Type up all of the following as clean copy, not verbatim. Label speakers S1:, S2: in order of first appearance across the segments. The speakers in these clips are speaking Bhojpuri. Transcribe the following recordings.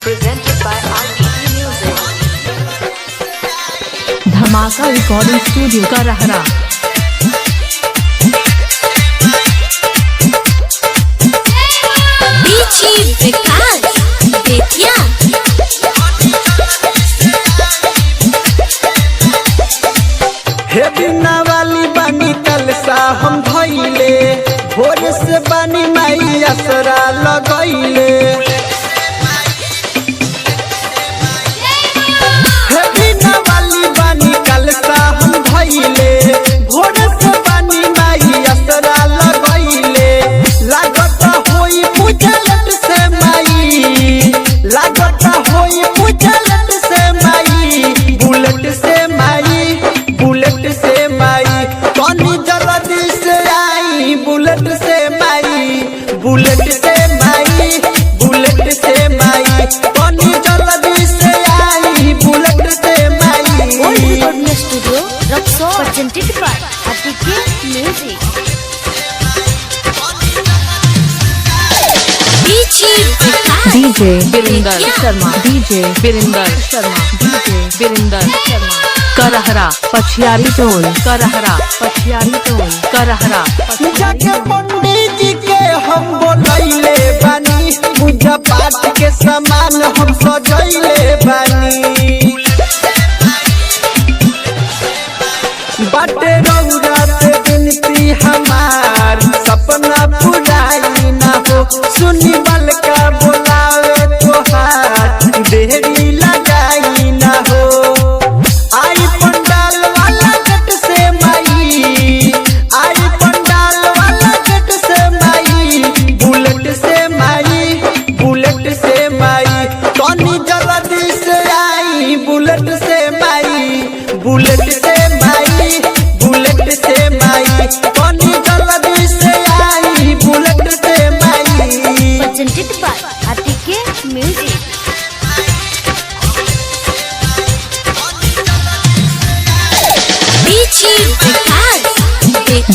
S1: Presented by RPG Music.
S2: धमाका रिकॉर्डिंग स्टूडियो का रहरा।
S3: हे बिना वाली बानी कलसा हम धइले, भोर से बानी माई असरा लगइले। हे बिना वाली बानी कलसा हम धइले, भोर से बानी माई असरा लगइले। लागत होई बुझलट से माई, लागत होई बुझलट से माई, बुलेट से माई, बुलेट से माई, कौनी जल्दी से आई, बुलेट से माई, बुलेट से माई, बुलेट से माई, कौनी जल्दी से आई, बुलेट से माई।
S4: Recording studio Raxaul presented by RPG music.
S2: DJ Birinder Sharma, DJ Birinder Sharma, DJ Birinder Sharma. Karhara Pachhiyari Tol, Karhara Pachhiyari Tol, Karhara.
S3: जाके पंडित जी के हम बोलैले बानी, पूजा पाठ के सामान हम सजैले बानी। बाटे रौरा से विनती हमार, सपना पुराई ना हो, सुनी बल का बोलावे तोहार, देरी लगाई ना हो। आई पंडाल वाला गट से माई, आई पंडाल वाला गट से माई, बुलेट से माई, बुलेट से माई, कौनी जल्दी से आई, बुलेट से माई, बुलेट से माई, बुलेट से माई, कौनी जल्दी से आई, बुलेट से माई।
S4: Presented by RPG music.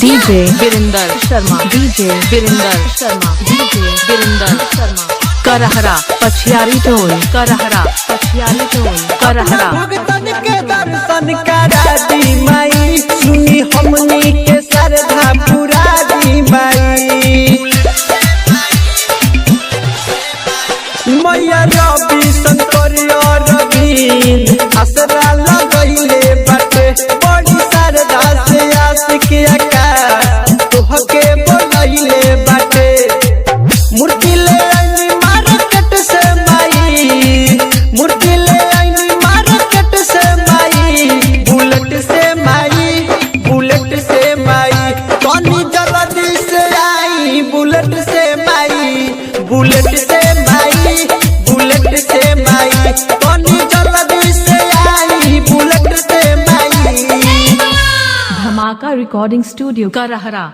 S2: DJ Birinder Sharma, DJ Birinder Sharma, DJ Birinder Sharma. Karhara Pachhiyari Tol, Karhara Pachhiyari Tol, Karhara.
S3: भगतन के दर्शन करा दी माई, सुनी हमनी के श्रद्धा पूरा दी माई। मैया रवि शंकर और रवीन असरा लगइले बाटे, बड़ी श्रद्धा से आशिक आकाश तोहके बोलइले बाटे। मूर्ति ले आइनी मार्केट से माई, मूर्ति ले आइनी मार्केट से माई, बुलेट से माई, बुलेट से माई, कौनी जल्दी से आई, बुलेट से माई, बुलेट से माई, बुलेट से माई, कौनी जल्दी से आई, बुलेट से माई।
S2: धमाका रिकॉर्डिंग स्टूडियो का रहरा।